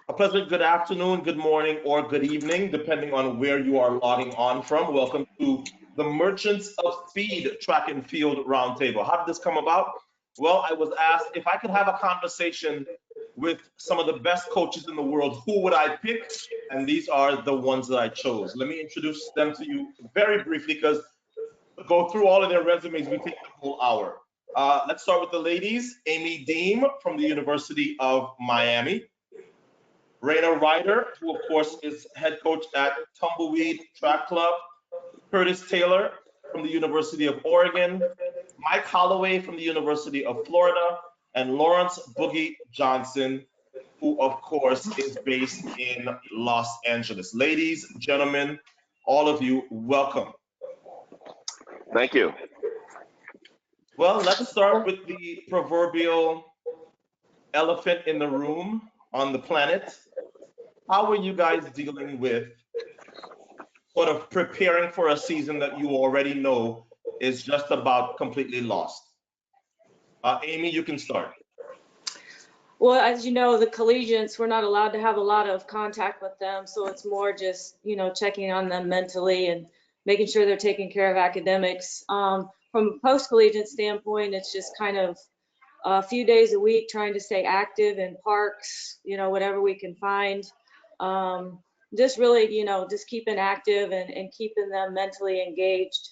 A pleasant good afternoon, good morning, or good evening, depending on where you are logging on from. Welcome to the Merchants of Speed Track and Field Roundtable. How did this come about? Well, I was asked if I could have a conversation with some of the best coaches in the world, who would I pick? And these are the ones that I chose. Let me introduce them to you very briefly because to go through all of their resumes, we take the whole hour. Let's start with the ladies. Amy Deem from the University of Miami. Reider, who of course is head coach at Tumbleweed Track Club. Curtis Taylor from the University of Oregon. Mike Holloway from the University of Florida. And Lawrence Boogie Johnson, who of course is based in Los Angeles. Ladies, gentlemen, all of you, welcome. Thank you. Well, let's start with the proverbial elephant in the room on the planet. How are you guys dealing with sort of preparing for a season that you already know is just about completely lost? Amy, you can start. Well, as you know, the collegiates, we're not allowed to have a lot of contact with them. So it's more just, checking on them mentally and making sure they're taking care of academics. From a post-collegiate standpoint, it's just kind of a few days a week trying to stay active in parks, whatever we can find. Just really, just keeping active and keeping them mentally engaged.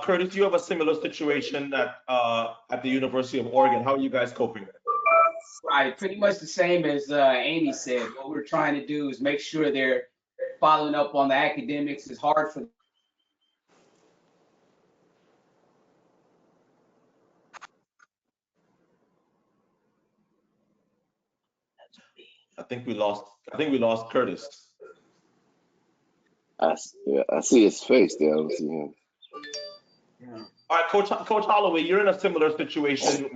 Curtis, you have a similar situation at the University of Oregon. How are you guys coping? Right, pretty much the same as Amy said. What we're trying to do is make sure they're following up on the academics. It's hard for I think we lost Curtis. I see his face there. I don't see him. All right, Coach Holloway, you're in a similar situation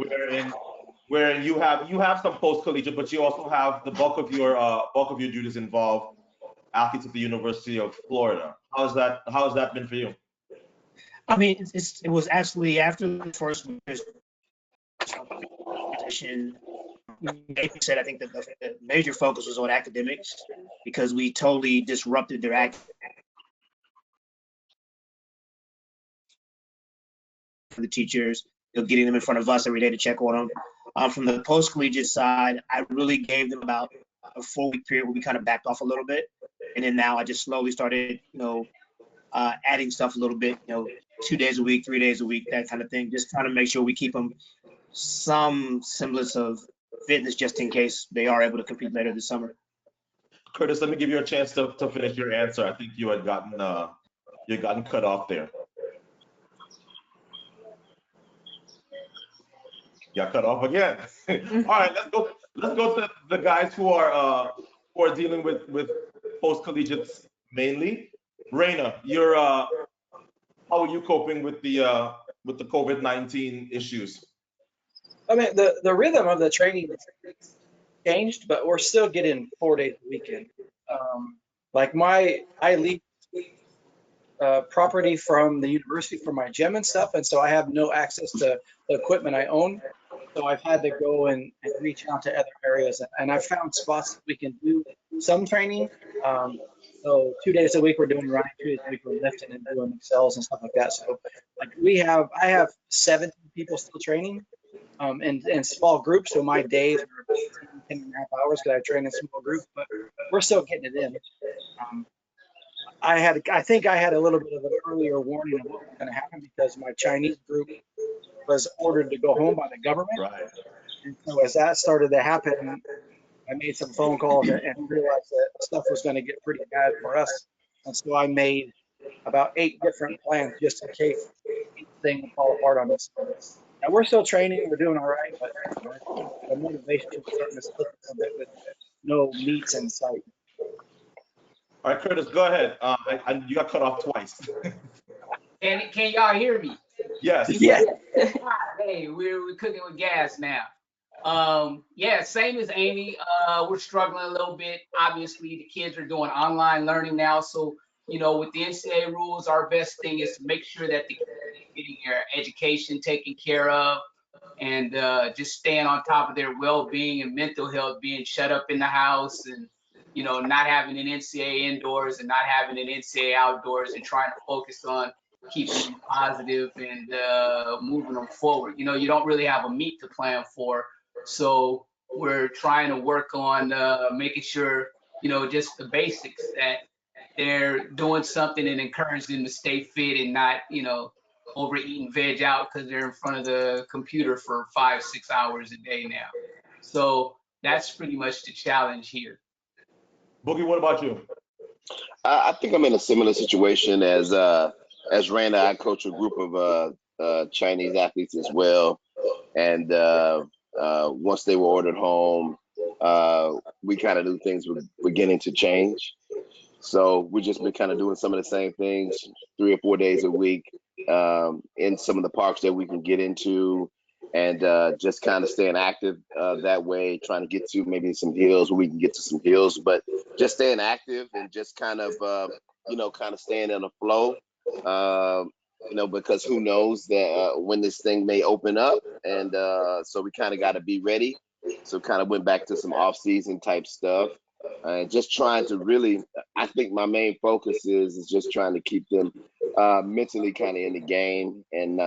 wherein you have some post collegiate, but you also have the bulk of your duties involve athletes at the University of Florida. How has that been for you? I mean, it was actually after the first position. Like you said, I think that the major focus was on academics because we totally disrupted their for the teachers, getting them in front of us every day to check on them. From the post-collegiate side, I really gave them about a 4-week period where we kind of backed off a little bit. And then now I just slowly started, adding stuff a little bit, 2 days a week, 3 days a week, that kind of thing. Just trying to make sure we keep them some semblance of fitness just in case they are able to compete later this summer. Curtis, let me give you a chance to finish your answer. I think you had gotten cut off there. Got cut off again. All right, let's go to the guys who are dealing with post collegiates mainly. Rana, how are you coping with the COVID-19 issues? I mean, the rhythm of the training changed, but we're still getting 4 days a weekend. I leave property from the university for my gym and stuff, and so I have no access to the equipment I own. So I've had to go and reach out to other areas, and I've found spots that we can do some training. So 2 days a week we're doing running, 2 days a week we're lifting and doing excels and stuff like that. So I have 17 people still training. In small groups, so my days are 10 and a half hours because I train in small groups, but we're still getting it in. I think I had a little bit of an earlier warning of what was going to happen because my Chinese group was ordered to go home by the government. Right. And so as that started to happen, I made some phone calls and realized that stuff was going to get pretty bad for us. And so I made about 8 different plans just in case anything would fall apart on us. And we're still training, we're doing all right, but the motivation is starting to slip a bit with no meets in sight. All right, Curtis, go ahead. You got cut off twice. Can y'all hear me? Yes. Yeah. Hey, we're cooking with gas now. Yeah, same as Amy. We're struggling a little bit. Obviously, the kids are doing online learning now, so with the NCAA rules, our best thing is to make sure that the kids are getting their education taken care of. and just staying on top of their well-being and mental health, being shut up in the house and, you know, not having an NCAA indoors and not having an NCAA outdoors, and trying to focus on keeping them positive and moving them forward. You know, you don't really have a meet to plan for. So we're trying to work on making sure, you know, just the basics, that they're doing something and encourage them to stay fit and not, you know, overeating veg out because they're in front of the computer for 5-6 hours a day now. So that's pretty much the challenge here. Boogie, what about you? I think I'm in a similar situation as Rana. I coach a group of Chinese athletes as well, and once they were ordered home, we kind of knew things were beginning to change. So we just been kind of doing some of the same things 3 or 4 days a week in some of the parks that we can get into, and just kind of staying active that way, trying to get to maybe some hills where we can get to some hills, but just staying active and just kind of, you know, kind of staying in a flow, you know, because who knows that when this thing may open up, and so we kind of got to be ready. So kind of went back to some off-season type stuff. Just trying to really, I think my main focus is just trying to keep them mentally kind of in the game, and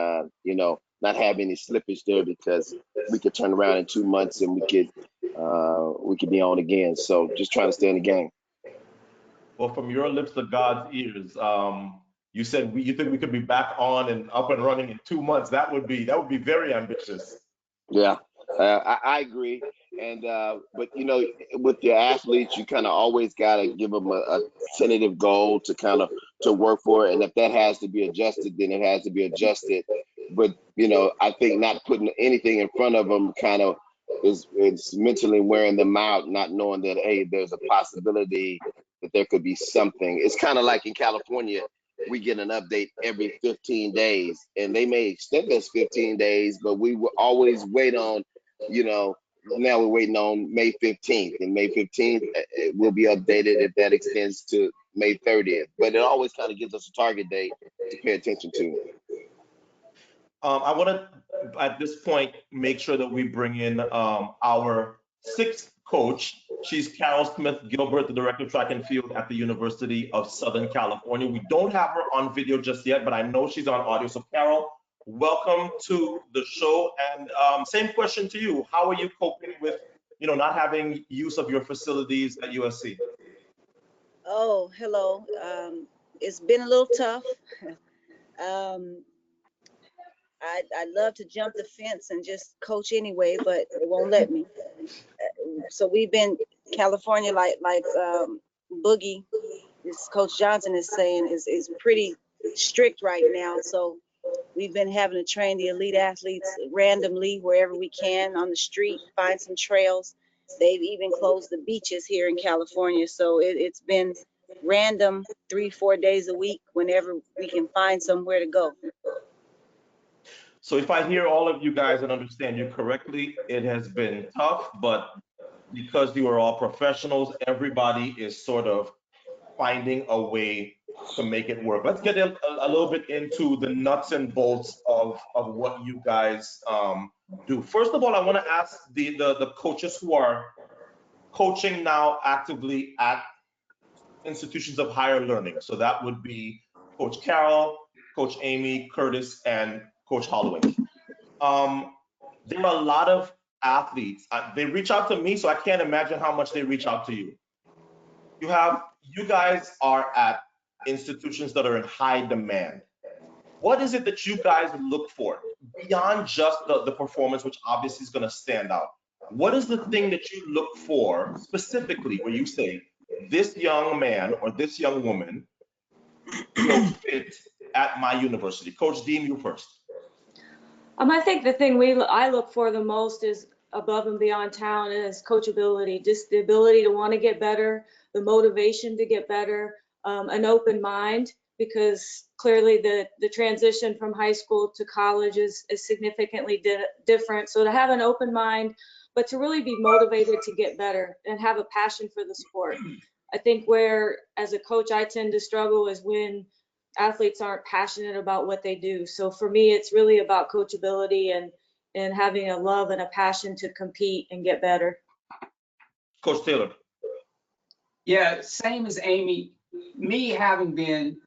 you know, not have any slippage there, because we could turn around in 2 months and we could be on again. So just trying to stay in the game. Well, from your lips to God's ears, you said you think we could be back on and up and running in 2 months. That would be very ambitious. Yeah, I agree. And but you know, with your athletes, you kind of always got to give them a tentative goal to kind of to work for, and if that has to be adjusted, then it has to be adjusted. But you know, I think not putting anything in front of them kind of is mentally wearing them out, not knowing that, hey, there's a possibility that there could be something. It's kind of like in California, we get an update every 15 days, and they may extend us 15 days, but we will always wait on, you know, now we're waiting on May 15th, and May 15th it will be updated if that extends to May 30th. But it always kind of gives us a target date to pay attention to. I want to, at this point, make sure that we bring in our sixth coach. She's Caryl Smith Gilbert, the director of track and field at the University of Southern California. We don't have her on video just yet, but I know she's on audio. So Caryl, welcome to the show. And same question to you. How are you coping with, you know, not having use of your facilities at USC? Oh, hello. It's been a little tough. I'd love to jump the fence and just coach anyway, but it won't let me. So we've been California, like Boogie, this Coach Johnson is saying, is pretty strict right now. So we've been having to train the elite athletes randomly wherever we can on the street, find some trails. They've even closed the beaches here in California. So it's been random 3-4 days a week whenever we can find somewhere to go. So if I hear all of you guys and understand you correctly, it has been tough, but because you are all professionals, everybody is sort of finding a way to make it work. Let's get a little bit into the nuts and bolts of what you guys do. First of all, I want to ask the coaches who are coaching now actively at institutions of higher learning. So that would be Coach Caryl, Coach Amy, Curtis, and Coach Holloway. There are a lot of athletes. They reach out to me, so I can't imagine how much they reach out to you. You guys are at institutions that are in high demand. What is it that you guys look for beyond just the performance, which obviously is going to stand out? What is the thing that you look for specifically where you say, this young man or this young woman will fit at my university? Coach Deem, you first. I think the thing I look for the most is above and beyond talent is coachability, just the ability to want to get better, the motivation to get better, an open mind, because clearly the transition from high school to college is significantly different. So to have an open mind, but to really be motivated to get better and have a passion for the sport. I think where, as a coach, I tend to struggle is when athletes aren't passionate about what they do. So for me, it's really about coachability and and having a love and a passion to compete and get better. Coach Taylor. Yeah, same as Amy. Me having been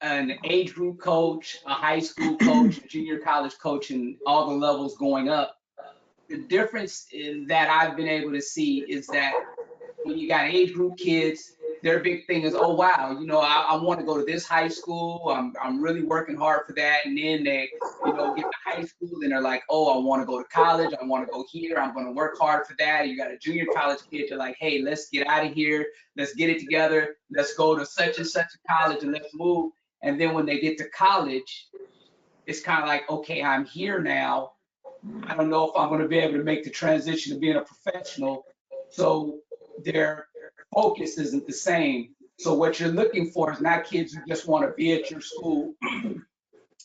an age group coach, a high school coach, a junior college coach, and all the levels going up, the difference that I've been able to see is that when you got age group kids, their big thing is, oh wow, you know, I want to go to this high school. I'm really working hard for that. And then they, you know, get to high school and they're like, oh, I want to go to college. I want to go here. I'm going to work hard for that. You got a junior college kid. You're like, hey, let's get out of here. Let's get it together. Let's go to such and such a college and let's move. And then when they get to college, it's kind of like, okay, I'm here now. I don't know if I'm going to be able to make the transition to being a professional. So their focus isn't the same. So what you're looking for is not kids who just want to be at your school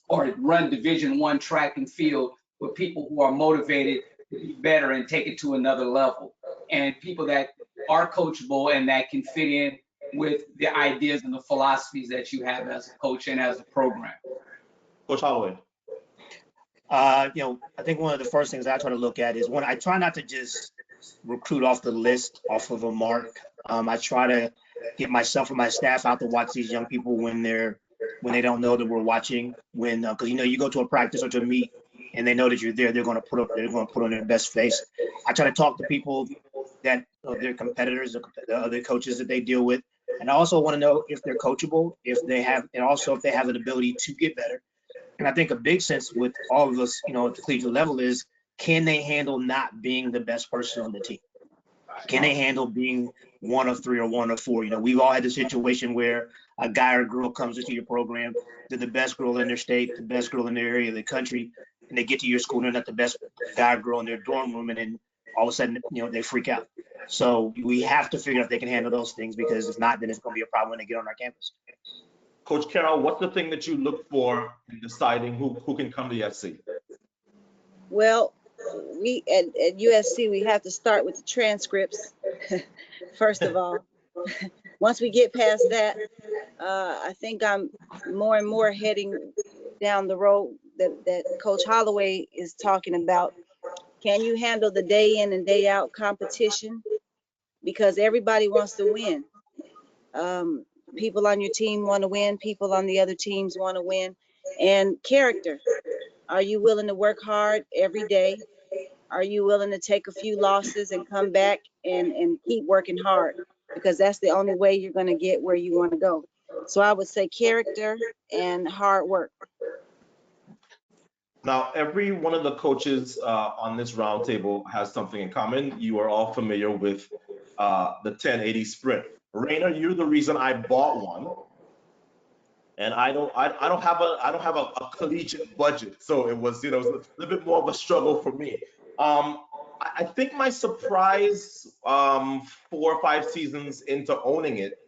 or run Division I track and field, but people who are motivated to be better and take it to another level. And people that are coachable and that can fit in with the ideas and the philosophies that you have as a coach and as a program. Coach Holloway. You know, I think one of the first things I try to look at is I try not to just recruit off the list, off of a mark. I try to get myself and my staff out to watch these young people when they don't know that we're watching. Because you know, you go to a practice or to a meet and they know that you're there, they're going to put on their best face. I try to talk to people that their competitors, the other coaches that they deal with, and I also want to know if they're coachable, and also if they have an ability to get better. And I think a big sense with all of us, you know, at the collegiate level is, can they handle not being the best person on the team? Can they handle being one of three or one of four? You know, we've all had the situation where a guy or girl comes into your program, they're the best girl in their state, the best girl in their area of the country, and they get to your school, they're not the best guy or girl in their dorm room, and then all of a sudden, you know, they freak out. So we have to figure out if they can handle those things, because if not, then it's going to be a problem when they get on our campus. Coach Caryl, what's the thing that you look for in deciding who can come to the FC? Well, we at USC, we have to start with the transcripts, first of all. Once we get past that, I think I'm more and more heading down the road that Coach Holloway is talking about. Can you handle the day in and day out competition? Because everybody wants to win. People on your team want to win. People on the other teams want to win. And character. Are you willing to work hard every day? Are you willing to take a few losses and come back and keep working hard? Because that's the only way you're going to get where you want to go. So I would say character and hard work. Now, every one of the coaches on this roundtable has something in common. You are all familiar with the 1080 sprint. Rana, you're the reason I bought one, and I don't have a collegiate budget, so it was, you know, it was a little bit more of a struggle for me. I think my surprise 4 or 5 seasons into owning it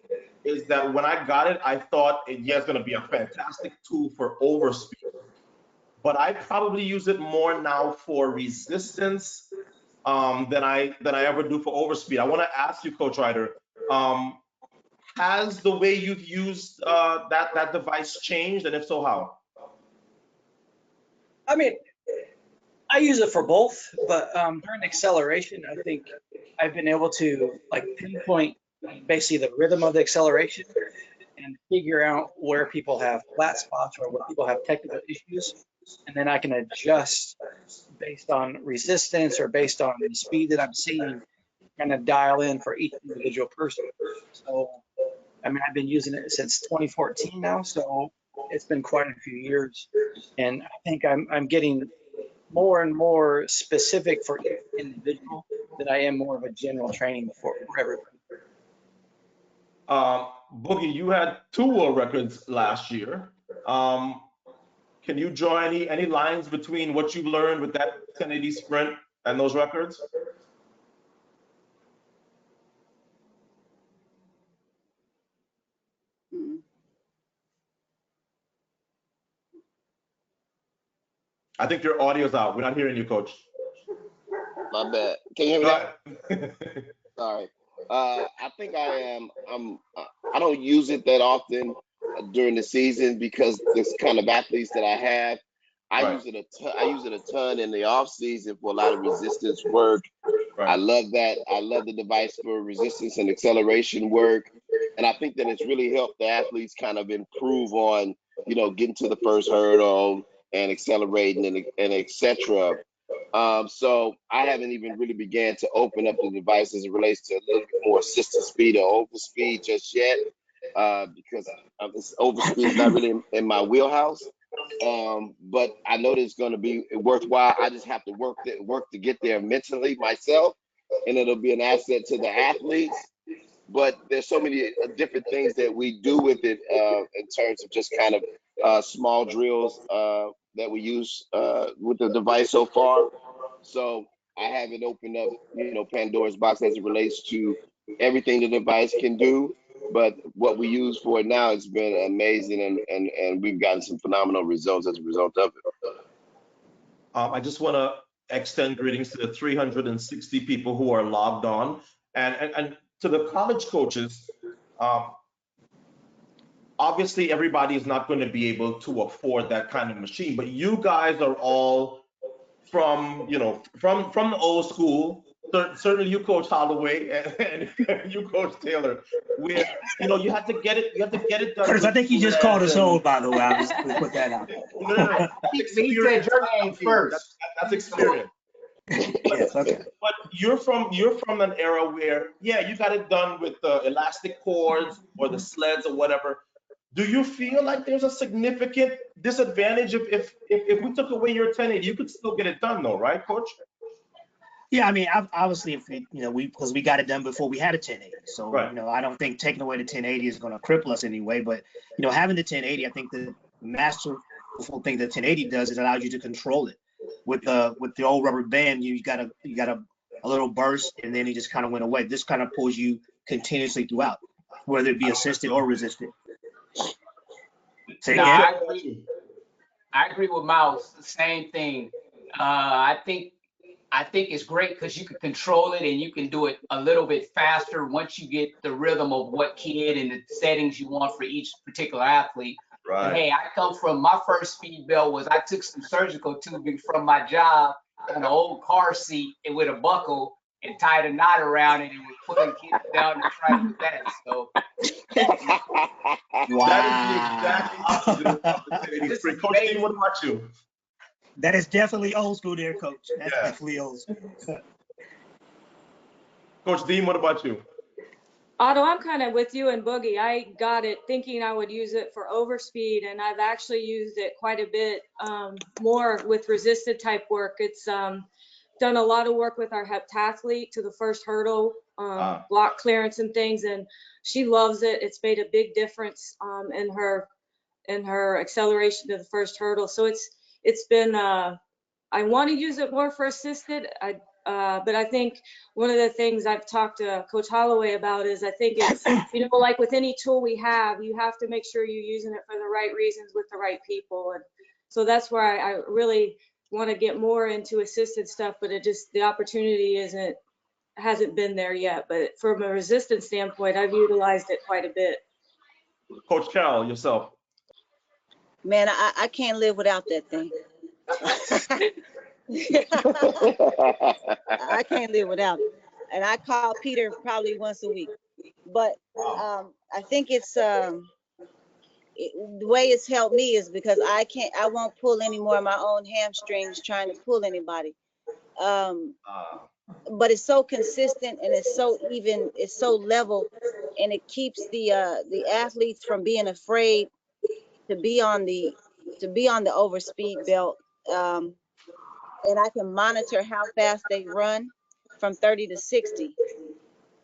is that when I got it, I thought it's going to be a fantastic tool for overspeed. But I probably use it more now for resistance than I ever do for overspeed. I want to ask you, Coach Reider, has the way you've used that device changed, and if so, how? I mean, I use it for both, but during acceleration, I think I've been able to like pinpoint basically the rhythm of the acceleration and figure out where people have flat spots or where people have technical issues. And then I can adjust based on resistance or based on the speed that I'm seeing, kind of dial in for each individual person. So, I mean, I've been using it since 2014 now, so it's been quite a few years. And I think I'm getting more and more specific for each individual than I am more of a general training for everybody. Boogie, you had 2 world records last year. Can you draw any lines between what you've learned with that 1080 sprint and those records? I think your audio's out. We're not hearing you, Coach. My bad. Can you hear me now? Go ahead. Sorry. I think I don't use it that often during the season because this kind of athletes that I have, I Right. use it a ton. I use it a ton in the off season for a lot of resistance work. I Right. love that. I love the device for resistance and acceleration work. And I think that it's really helped the athletes kind of improve on, getting to the first hurdle and accelerating and et cetera. So I haven't even really began to open up the device as it relates to a little bit more assisted speed or over speed just yet, because this over speed is not really in my wheelhouse. But I know that it's going to be worthwhile. I just have to work to get there mentally myself, and it'll be an asset to the athletes. But there's so many different things that we do with it in terms of just kind of small drills that we use with the device so far. So I haven't opened up, Pandora's box as it relates to everything the device can do. But what we use for it now has been amazing, and we've gotten some phenomenal results as a result of it. I just want to extend greetings to the 360 people who are logged on, and to the college coaches. Um, Obviously, everybody is not going to be able to afford that kind of machine, but you guys are all from from the old school. Certainly, you coach Holloway and you coach Taylor, where you had to get it done. Curtis, I with think you just threads called us and- old, by the way. I'll just put that out. No. He said Experience. your name first. That's experience. Yes, okay. But you're from an era where, yeah, you got it done with the elastic cords or the sleds or whatever. Do you feel like there's a significant disadvantage if we took away your 1080, you could still get it done though, right, Coach? Yeah, I mean, obviously, if because we got it done before we had a 1080, so Right. I don't think taking away the 1080 is going to cripple us anyway. But having the 1080, I think the masterful thing that 1080 does is allows you to control it. With the old rubber band, you got a little burst, and then it just kind of went away. This kind of pulls you continuously throughout, whether it be assisted or resisted. Say No, again? I agree with Mouse. The same thing. I think it's great because you can control it and you can do it a little bit faster once you get the rhythm of what kid and the settings you want for each particular athlete. Right. But hey, I come from my first speed belt was I took some surgical tubing from my job on an old car seat and with a buckle and tied a knot around it and was pulling kids down the track with that. So Wow. That is the exact opposite of the 1083. Coach Deem, what about you? That is definitely old school there, Coach. That's Yeah. definitely old school. Coach Deem, what about you? Otto, I'm kind of with you and Boogie. I got it thinking I would use it for overspeed, and I've actually used it quite a bit more with resisted type work. It's done a lot of work with our heptathlete to the first hurdle, block clearance and things, and she loves it. It's made a big difference in her acceleration to the first hurdle. So it's been I want to use it more for assisted. But I think one of the things I've talked to Coach Holloway about is I think it's, like with any tool we have, you have to make sure you're using it for the right reasons with the right people. And so that's where I really want to get more into assisted stuff, but the opportunity hasn't been there yet. But from a resistance standpoint, I've utilized it quite a bit. Coach Caryl, yourself. Man, I can't live without that thing. I can't live without it. And I call Peter probably once a week. But I think it's the way it's helped me is because I won't pull any more of my own hamstrings trying to pull anybody. But it's so consistent and it's so even, it's so level, and it keeps the athletes from being afraid to be on the overspeed belt. And I can monitor how fast they run from 30 to 60.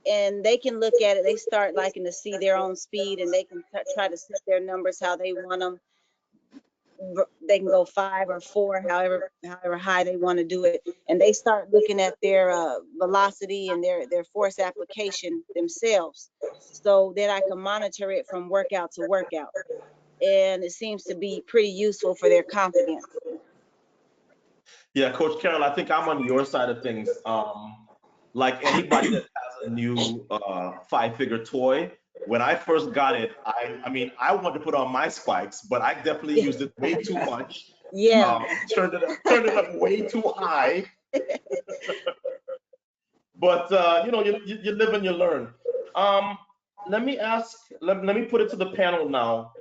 And they can look at it. They start liking to see their own speed, and they can try to set their numbers how they want them. They can go 5 or 4, however high they want to do it. And they start looking at their velocity and their force application themselves. So then I can monitor it from workout to workout. And it seems to be pretty useful for their confidence. Yeah, Coach Caryl, I think I'm on your side of things. Like anybody that has a new 5-figure toy, when I first got it, I mean, I wanted to put on my spikes, but I definitely used it way too much. Yeah. Turned it up way too high. But you live and you learn. Let me let me put it to the panel now.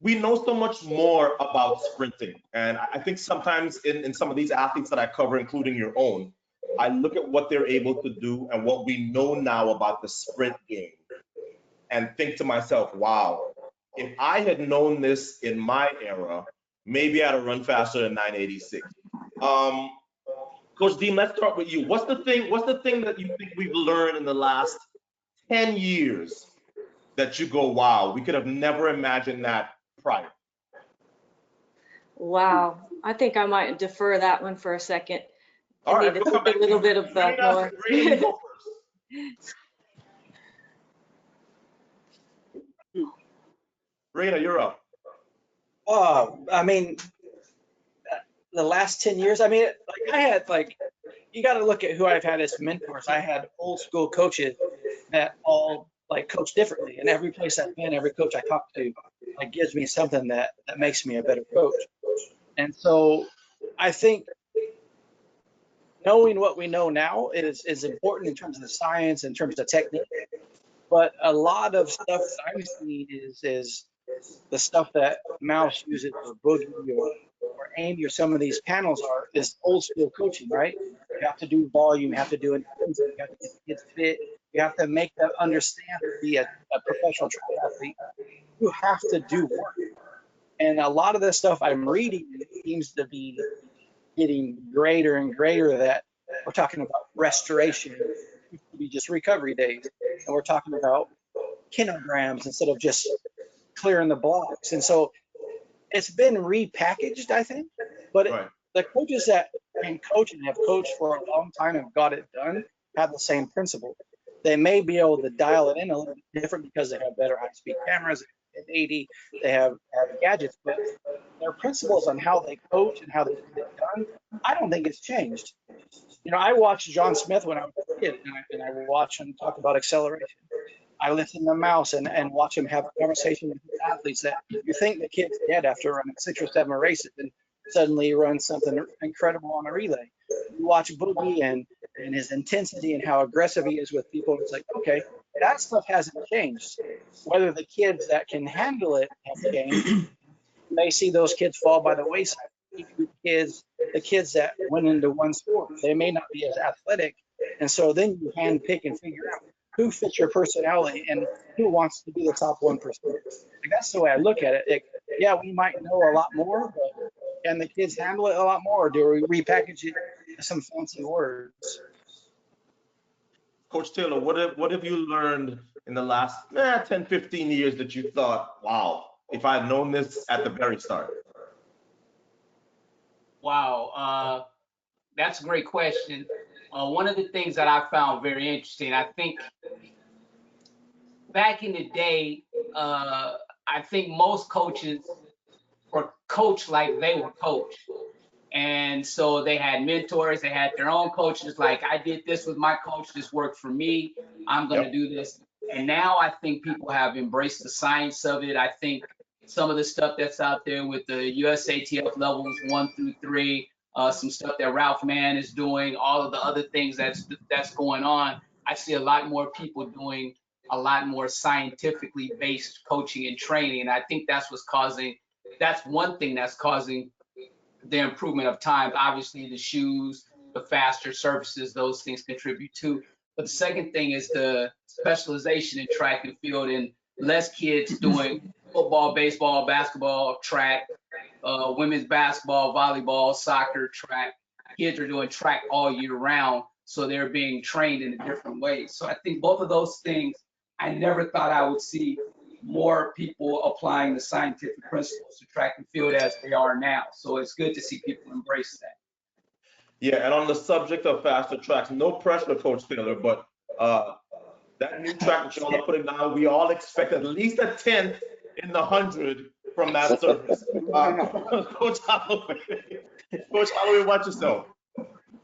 We know so much more about sprinting, and I think sometimes in some of these athletes that I cover, including your own, I look at what they're able to do and what we know now about the sprint game, and think to myself, wow, if I had known this in my era, maybe I'd have run faster than 986. Coach Deem, let's start with you. What's the thing that you think we've learned in the last 10 years that you go, wow, we could have never imagined that prior? Wow. I think I might defer that one for a second. All I right, need to we'll come think back a to little you. bit of that more. Reider, you go first. Rana, you're up. I mean, the last 10 years, I mean, like I had like, you got to look at who I've had as mentors. I had old school coaches that all like coach differently. And every place I've been, every coach I talk to, like gives me something that makes me a better coach. And so I think knowing what we know now is important in terms of the science, in terms of technique. But a lot of stuff that I'm seeing is the stuff that Mouse uses, or Boogie, or Amy, or some of these panels is old school coaching, right? You have to do volume, you have to do intensity, you have to get the kids fit, you have to make them understand to be a professional track athlete. You have to do work. And a lot of the stuff I'm reading seems to be getting greater and greater, that we're talking about restoration. It used to be just recovery days. And we're talking about kilograms instead of just clearing the blocks. And so it's been repackaged, I think. But Right. the coaches that can coach and have coached for a long time and got it done have the same principle. They may be able to dial it in a little bit different because they have better high-speed cameras, and 80, they have gadgets, but their principles on how they coach and how they get it done, I don't think it's changed. You know, I watched John Smith when I was a kid, and I would watch him talk about acceleration. I listen to Mouse and watch him have a conversation with his athletes that you think the kid's dead after running 6 or 7 races, and suddenly he runs something incredible on a relay. You watch Boogie and his intensity and how aggressive he is with people. It's like, okay, that stuff hasn't changed. Whether the kids that can handle it have changed, you may see those kids fall by the wayside. The kids that went into one sport, they may not be as athletic. And so then you hand pick and figure out who fits your personality and who wants to be the top 1%. Like, that's the way I look at it. Yeah, we might know a lot more, but can the kids handle it a lot more, or do we repackage it with some fancy words? Coach Taylor, what have you learned in the last 10, 15 years that you thought, wow, if I had known this at the very start? Wow, that's a great question. One of the things that I found very interesting, I think back in the day, I think most coaches were coached like they were coached. And so they had mentors, they had their own coaches, like, I did this with my coach, this worked for me, I'm going to do this. And now I think people have embraced the science of it. I think some of the stuff that's out there with the USATF levels 1 through 3, some stuff that Ralph Mann is doing, all of the other things that's going on, I see a lot more people doing a lot more scientifically based coaching and training. And I think that's one thing that's causing the improvement of times. Obviously, the shoes, the faster surfaces, those things contribute too. But the second thing is the specialization in track and field, and less kids doing football, baseball, basketball, track, women's basketball, volleyball, soccer, track. Kids are doing track all year round, so they're being trained in a different way. So I think both of those things, I never thought I would see more people applying the scientific principles to track and field as they are now. So it's good to see people embrace that. Yeah, and on the subject of faster tracks, no pressure, Coach Taylor, but that new track that y'all are putting down, we all expect at least a 10th in the 100 from that surface. Coach Holloway, watch yourself.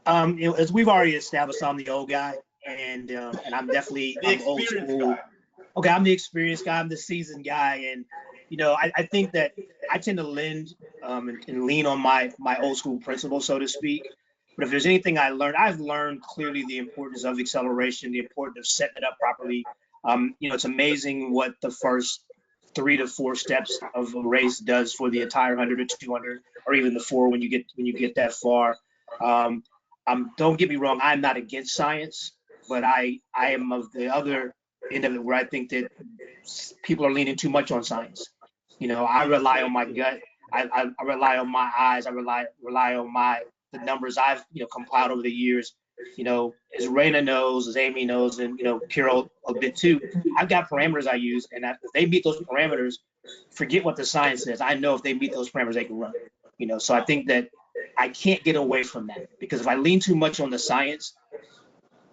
As we've already established, I'm the old guy, and I'm definitely The old experienced school. guy. Okay, I'm the experienced guy. I'm the seasoned guy, and I think that I tend to lend and lean on my old school principles, so to speak. But if there's anything I've learned clearly the importance of acceleration, the importance of setting it up properly. It's amazing what the first 3 to 4 steps of a race does for the entire 100 or 200, or even the 4 when you get that far. Don't get me wrong, I'm not against science, but I am of the other end of it where I think that people are leaning too much on science. I rely on my gut. I rely on my eyes. I rely on the numbers I've compiled over the years. As Rana knows, as Amy knows, and Caryl a bit too. I've got parameters I use, and if they meet those parameters, forget what the science says. I know if they meet those parameters, they can run. So I think that I can't get away from that, because if I lean too much on the science,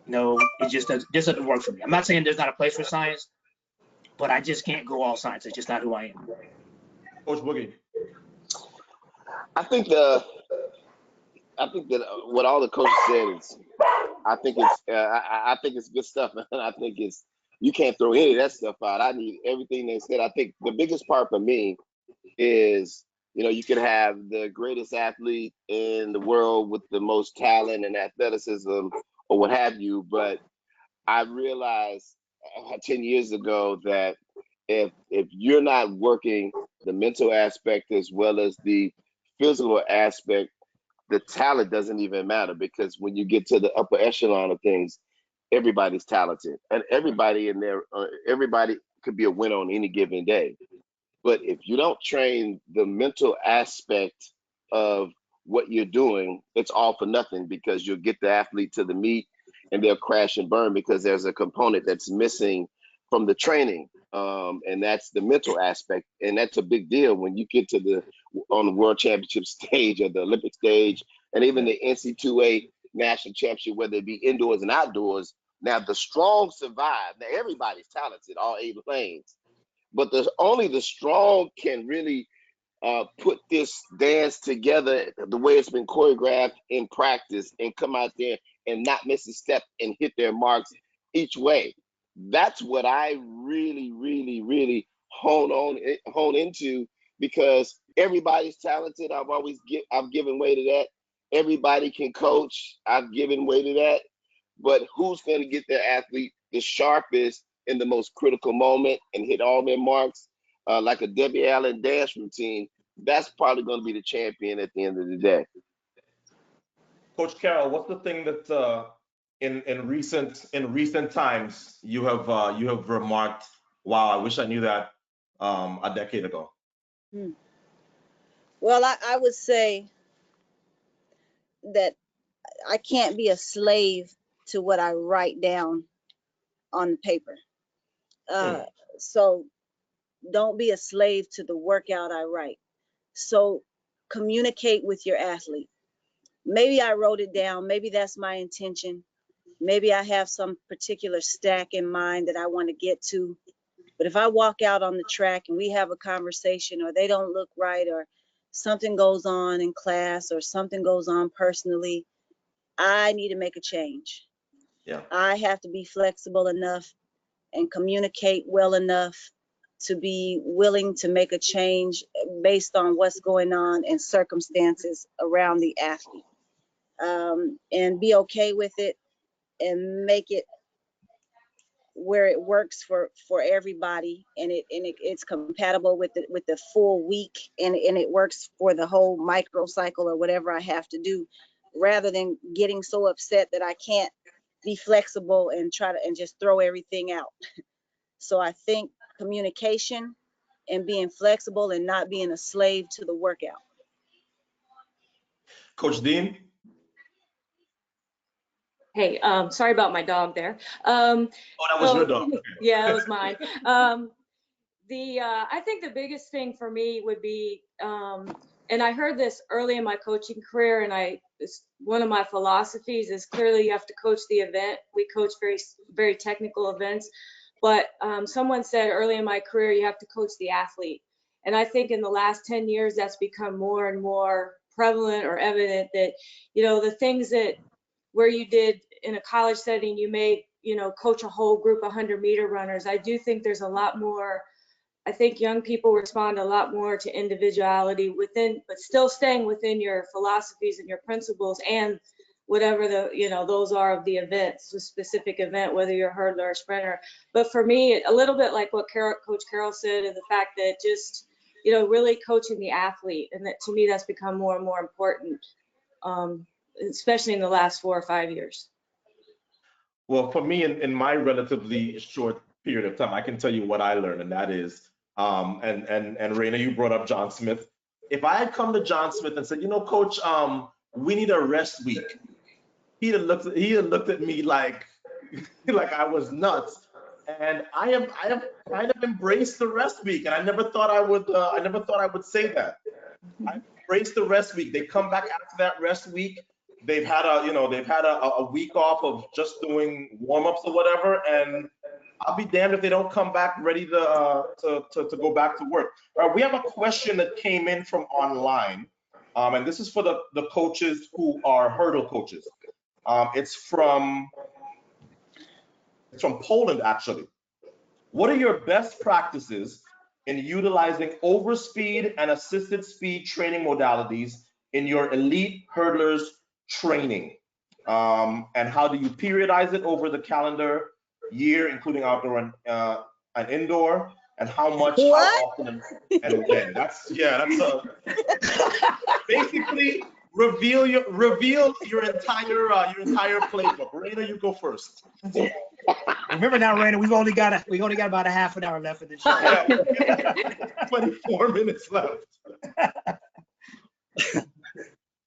it just doesn't work for me. I'm not saying there's not a place for science, but I just can't go all science. It's just not who I am. Coach Boogie. I think that what all the coaches said is, I think it's good stuff, and I think you can't throw any of that stuff out. I need everything they said. I think the biggest part for me is, you could have the greatest athlete in the world with the most talent and athleticism or what have you, but I realized 10 years ago that if you're not working the mental aspect as well as the physical aspect, the talent doesn't even matter, because when you get to the upper echelon of things, everybody's talented, and everybody could be a winner on any given day. But if you don't train the mental aspect of what you're doing, it's all for nothing, because you'll get the athlete to the meet and they'll crash and burn because there's a component that's missing from the training. And that's the mental aspect. And that's a big deal when you get to on the world championship stage or the Olympic stage, and even the NCAA national championship, whether it be indoors and outdoors. Now the strong survive. Now everybody's talented, all 8 lanes. But only the strong can really put this dance together the way it's been choreographed in practice and come out there and not miss a step and hit their marks each way. That's what I really, really, really hone into, because everybody's talented. I've given way to that. Everybody can coach. I've given way to that. But who's going to get their athlete the sharpest in the most critical moment and hit all their marks, like a Debbie Allen dance routine? That's probably going to be the champion at the end of the day. Coach Caryl, what's the thing that in recent times you have remarked, wow, I wish I knew that a decade ago? Well, I would say that I can't be a slave to what I write down on the paper. So don't be a slave to the workout I write. So communicate with your athlete. Maybe I wrote it down. Maybe that's my intention. Maybe I have some particular stack in mind that I want to get to. But if I walk out on the track and we have a conversation, or they don't look right, or something goes on in class, or something goes on personally, I need to make a change. Yeah. I have to be flexible enough and communicate well enough to be willing to make a change based on what's going on and circumstances around the athlete, and be okay with it and make it where it works for everybody, and it's compatible with the full week, and it works for the whole microcycle or whatever I have to do, rather than getting so upset that I can't be flexible and just throw everything out. So I think communication and being flexible and not being a slave to the workout. Coach Deem? Hey, sorry about my dog there. Oh, that was your dog. Yeah, that was mine. I think the biggest thing for me would be, and I heard this early in my coaching career, and one of my philosophies is clearly you have to coach the event. We coach very, very technical events, but someone said early in my career, you have to coach the athlete. And I think in the last 10 years, that's become more and more prevalent or evident that, the things that where you did in a college setting, you may, coach a whole group of 100-meter runners. I do think there's a lot more I think young people respond a lot more to individuality within, but still staying within your philosophies and your principles and whatever the, those are of the events, the specific event, whether you're a hurdler or sprinter. But for me, a little bit like what Coach Caryl said, and the fact that just, really coaching the athlete, and that to me, that's become more and more important, especially in the last 4 or 5 years. Well, for me, in my relatively short period of time, I can tell you what I learned, and that is, and Rana, you brought up John Smith. If I had come to John Smith and said, Coach, we need a rest week, he'd have looked at me like like I was nuts. And I have kind of embraced the rest week, and I never thought I would say that. I embraced the rest week. They come back after that rest week. They've had a week off of just doing warm-ups or whatever, and I'll be damned if they don't come back ready to go back to work. All right, we have a question that came in from online, and this is for the coaches who are hurdle coaches. It's from Poland, actually. What are your best practices in utilizing overspeed and assisted speed training modalities in your elite hurdlers training? And how do you periodize it over the calendar year, including outdoor and indoor? And how much, What? how often, and when? That's basically reveal your entire playbook. Rana, you go first. Remember now, Rana, we only got about a half an hour left of the show. Yeah. 24 minutes left.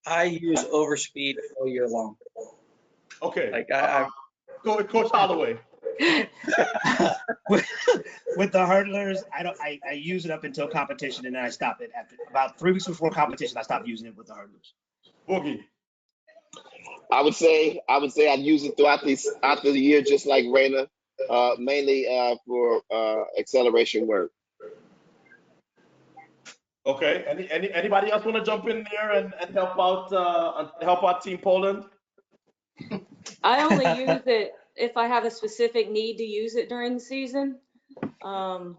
I use overspeed all year long. Okay. Like I Go with Coach Holloway. with the hurdlers, I use it up until competition, and then I stop it after about 3 weeks before competition. I stopped using it with the hurdlers. Boogie. I would say I'd use it throughout the year, just like Rana, mainly for acceleration work. Okay. Anybody else want to jump in there and help out Team Poland? I only use it if I have a specific need to use it during the season. I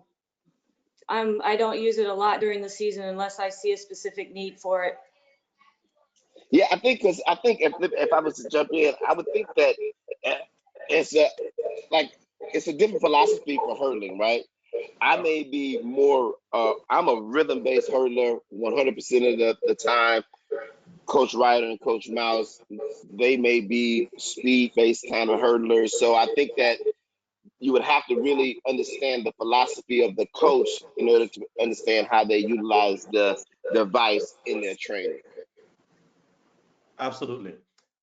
don't use it a lot during the season unless I see a specific need for it. Yeah, I think if I was to jump in, I would think that it's a different philosophy for hurdling, right? I may be more, I'm a rhythm-based hurdler 100% of the time. Coach Reider and Coach Mouse, they may be speed-based kind of hurdlers. So I think that you would have to really understand the philosophy of the coach in order to understand how they utilize the device in their training. Absolutely.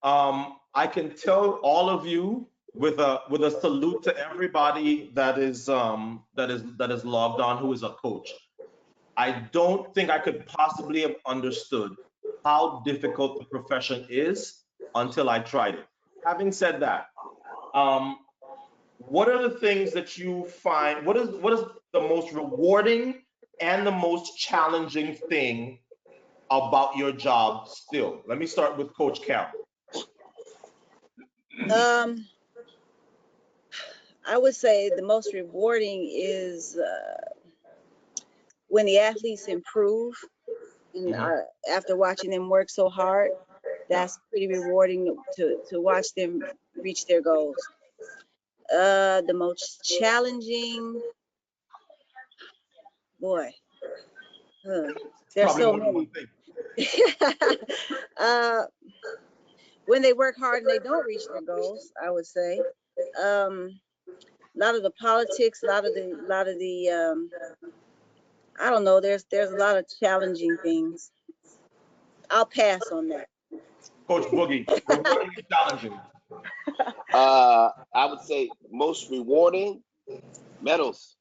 I can tell all of you with a salute to everybody that is logged on who is a coach. I don't think I could possibly have understood how difficult the profession is until I tried it. Having said that, what are the things that you find? What is the most rewarding and the most challenging thing about your job still? Let me start with Coach Caryl. I would say the most rewarding is when the athletes improve, and after watching them work so hard, that's pretty rewarding to watch them reach their goals. The most challenging, boy, there's so many. When they work hard and they don't reach their goals, I would say. A lot of the politics, a lot of the I don't know, there's a lot of challenging things. I'll pass on that. Coach Boogie, rewarding and challenging. I would say most rewarding, medals.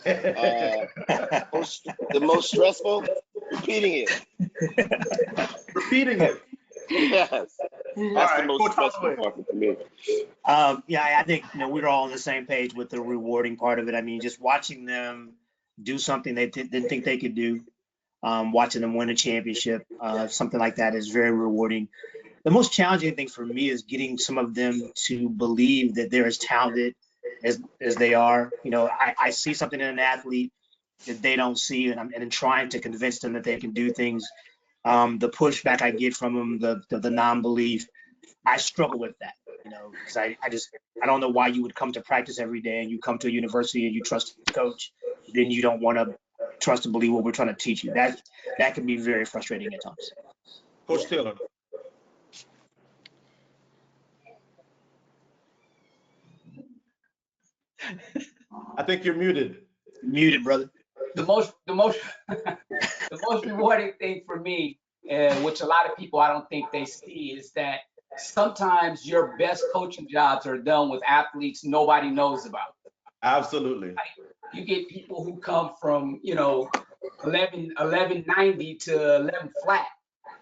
The most stressful, repeating it. Repeating it. Yes. That's right, the most stressful part for me. Yeah, I think we're all on the same page with the rewarding part of it. I mean, just watching them do something they didn't think they could do, watching them win a championship, something like that is very rewarding. The most challenging thing for me is getting some of them to believe that they're as talented as they are. I see something in an athlete that they don't see, and then trying to convince them that they can do things. The pushback I get from them, the non-belief, I struggle with that, because I don't know why you would come to practice every day and you come to a university and you trust the coach, then you don't want to trust and believe what we're trying to teach you. That can be very frustrating at times. Coach Taylor. I think you're muted. Muted, brother. The most the most rewarding thing for me, which a lot of people I don't think they see, is that sometimes your best coaching jobs are done with athletes nobody knows about. Absolutely. You get people who come from 1190 to 11 flat,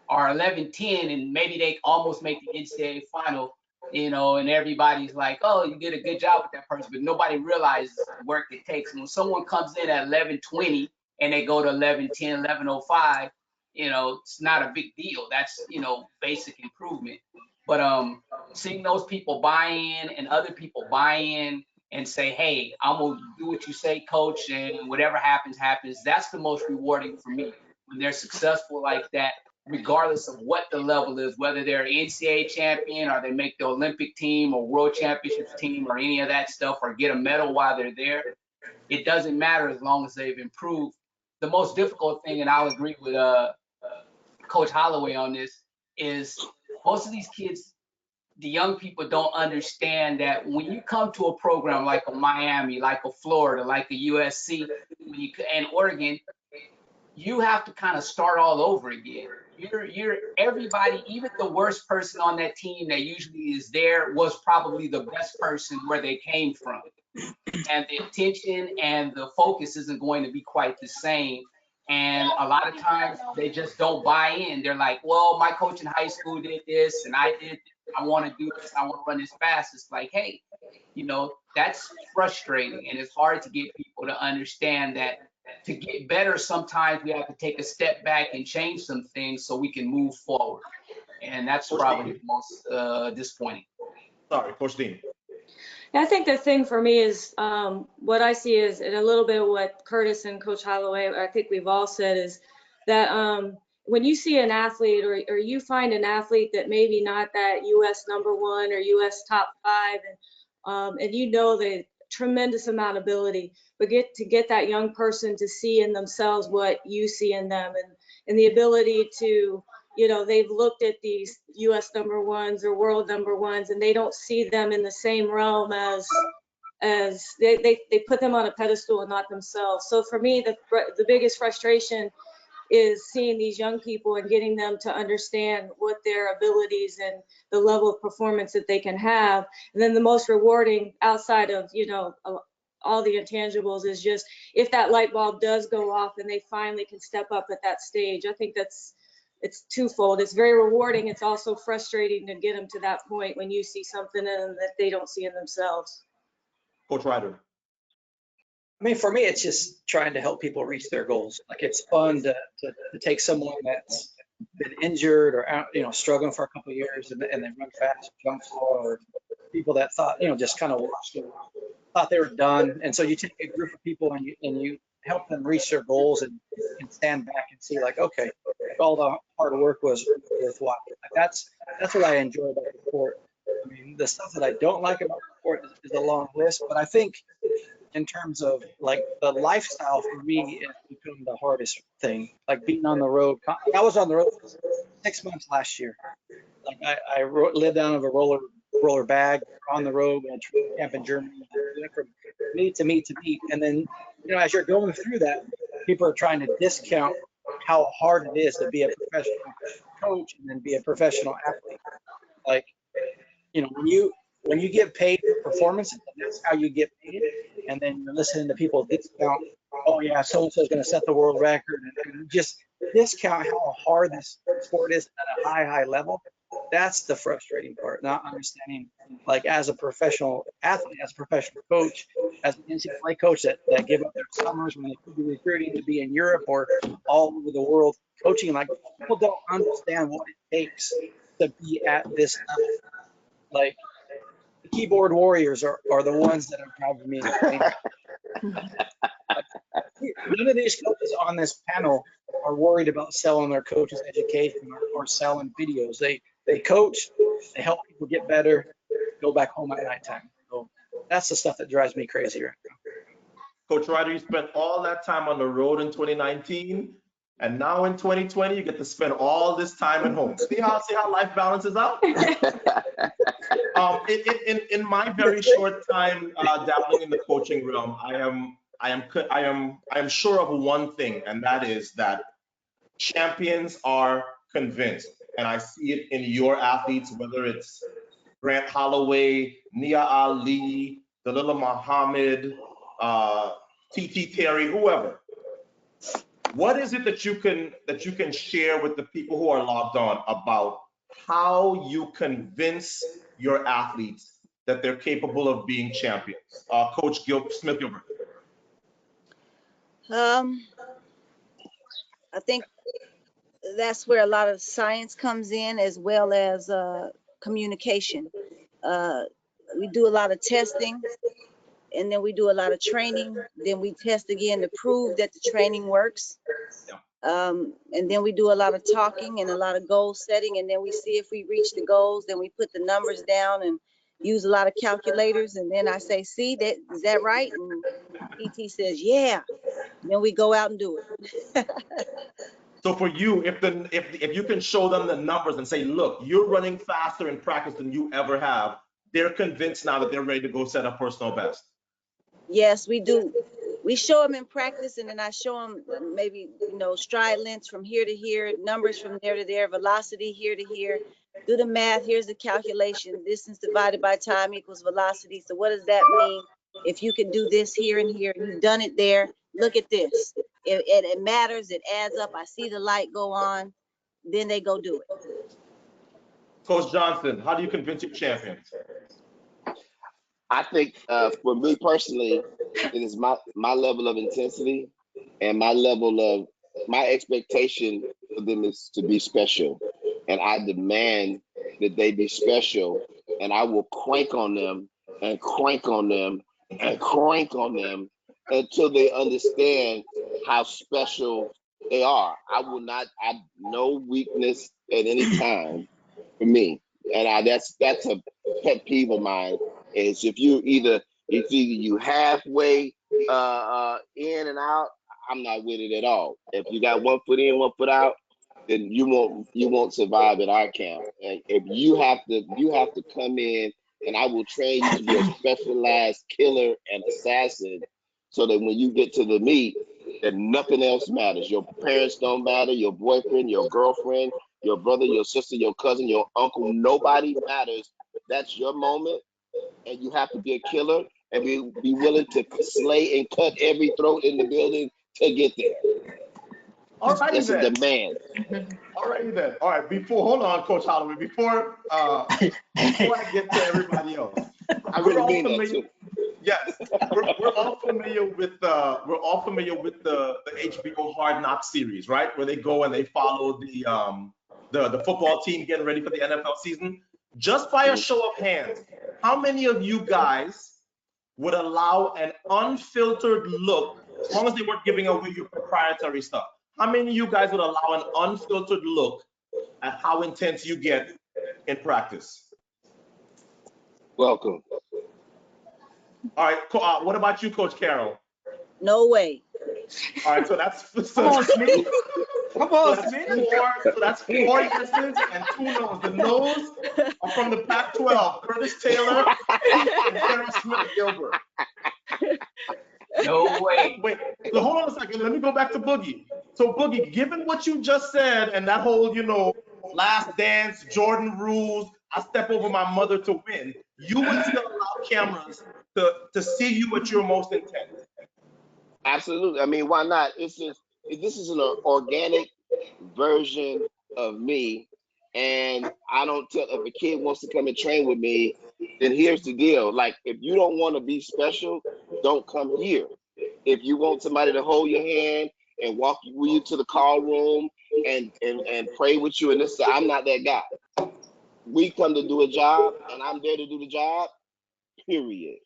or 1110, and maybe they almost make the NCAA final, and everybody's like, oh, you did a good job with that person, but nobody realizes the work it takes. And when someone comes in at 1120 and they go to 1110, 1105, it's not a big deal. That's, basic improvement. But seeing those people buy in and other people buy in and say, hey, I'm going to do what you say, coach, and whatever happens, happens. That's the most rewarding for me when they're successful like that, regardless of what the level is, whether they're NCAA champion or they make the Olympic team or world championships team or any of that stuff, or get a medal while they're there. It doesn't matter as long as they've improved. The most difficult thing, and I'll agree with Coach Holloway on this, is most of these kids, the young people, don't understand that when you come to a program like a Miami, like a Florida, like a USC, and Oregon, you have to kind of start all over again. You're everybody, even the worst person on that team that usually is there was probably the best person where they came from. And the attention and the focus isn't going to be quite the same. And a lot of times they just don't buy in. They're like, well, my coach in high school did this and I did this. I want to do this. I want to run this fast. It's like, hey, that's frustrating. And it's hard to get people to understand that to get better, sometimes we have to take a step back and change some things so we can move forward. And that's probably the most disappointing. Sorry, Coach Deem. I think the thing for me is what I see is, and a little bit of what Curtis and Coach Holloway, I think we've all said, is that when you see an athlete or you find an athlete that maybe not that US #1 or US top 5, and the tremendous amount of ability, but get that young person to see in themselves what you see in them, and the ability to, they've looked at these US #1s or world #1s, and they don't see them in the same realm as they put them on a pedestal and not themselves. So for me, the biggest frustration is seeing these young people and getting them to understand what their abilities and the level of performance that they can have. And then the most rewarding, outside of, all the intangibles, is just if that light bulb does go off and they finally can step up at that stage. I think it's twofold. It's very rewarding. It's also frustrating to get them to that point when you see something in them that they don't see in themselves. Coach Reider. I mean, for me, it's just trying to help people reach their goals. Like, it's fun to take someone that's been injured or out, struggling for a couple of years, and then run fast, jump far, or people that thought, just kind of thought they were done. And so you take a group of people and you help them reach their goals and stand back and see, like, okay, all the hard work was worthwhile. Like, that's what I enjoy about the sport. I mean, the stuff that I don't like about the sport is a long list, but I think in terms of like the lifestyle, for me, it's become the hardest thing. Like being on the road. I was on the road for 6 months last year. Like I lived out of a roller bag on the road, went to camp in Germany, from meet to meet to meet. And then, as you're going through that, people are trying to discount how hard it is to be a professional coach and then be a professional athlete. Like, when you get paid for performance, that's how you get paid. And then you're listening to people discount, oh yeah, so-and-so is going to set the world record, and just discount how hard this sport is at a high level. That's the frustrating part, not understanding, like, as a professional athlete, as a professional coach, as an NCAA coach that give up their summers when they could be recruiting to be in Europe or all over the world coaching. Like, people don't understand what it takes to be at this level. Like, the keyboard warriors are the ones that are driving me insane. None of these coaches on this panel are worried about selling their coaches' education or selling videos. They coach, they help people get better, go back home at nighttime. So that's the stuff that drives me crazy right now. Coach Reider, you spent all that time on the road in 2019, and now in 2020, you get to spend all this time at home. See how life balances out? In my very short time dabbling in the coaching realm, I am sure of one thing, and that is that champions are convinced, and I see it in your athletes, whether it's Grant Holloway, Nia Ali, Dalila Muhammad, TT Terry, whoever. What is it that you can share with the people who are logged on about how you convince your athletes that they're capable of being champions? Coach Smith Gilbert. I think that's where a lot of science comes in, as well as communication. We do a lot of testing, and then we do a lot of training. Then we test again to prove that the training works. And then we do a lot of talking and a lot of goal setting, and then we see if we reach the goals. Then we put the numbers down and use a lot of calculators. And then I say, "See, is that right?" And PT says, "Yeah." And then we go out and do it. So for you, if you can show them the numbers and say, "Look, you're running faster in practice than you ever have," they're convinced now that they're ready to go set a personal best. Yes, we do. We show them in practice, and then I show them maybe, stride lengths from here to here, numbers from there to there, velocity here to here. Do the math. Here's the calculation. Distance divided by time equals velocity. So what does that mean? If you can do this here and here, you've done it there. Look at this. It matters. It adds up. I see the light go on. Then they go do it. Coach Johnson, how do you convince your champions? I think for me personally, it is my level of intensity and my expectation for them is to be special. And I demand that they be special, and I will crank on them and crank on them and crank on them until they understand how special they are. I will not have no weakness at any time for me. And that's a pet peeve of mine, is if either you halfway in and out, I'm not with it at all. If you got 1 foot in, 1 foot out, then you won't survive at our camp. And if you have to come in, and I will train you to be a specialized killer and assassin, so that when you get to the meet, that nothing else matters. Your parents don't matter, your boyfriend, your girlfriend, your brother, your sister, your cousin, your uncle, nobody matters. That's your moment, and you have to be a killer and be willing to slay and cut every throat in the building to get there. All right, It's a demand. All right, then. All right, hold on, Coach Holloway. Before I get to everybody else, I really mean that too. Yes, we're all familiar with the HBO Hard Knocks series, right? Where they go and they follow the football team getting ready for the NFL season. Just by a show of hands, how many of you guys would allow an unfiltered look, as long as they weren't giving away your proprietary stuff? How many of you guys would allow an unfiltered look at how intense you get in practice? Welcome. All right, what about you, Coach Caryl? No way. All right, so that's Come on, Smitty. Come on, Smitty. So that's 4 yeses and 2 no's. The no's are from the Pac-12, Curtis Taylor and Caryl Smith Gilbert. No way. Wait, so hold on a second. Let me go back to Boogie. So Boogie, given what you just said and that whole, last dance, Jordan rules, I step over my mother to win, you would still allow cameras to see you at your most intense? Absolutely. I mean, why not? This is an organic version of me, and I don't tell if a kid wants to come and train with me, then here's the deal. Like, if you don't want to be special, don't come here. If you want somebody to hold your hand and walk with you to the call room and pray with you, and this, I'm not that guy. We come to do a job, and I'm there to do the job, period.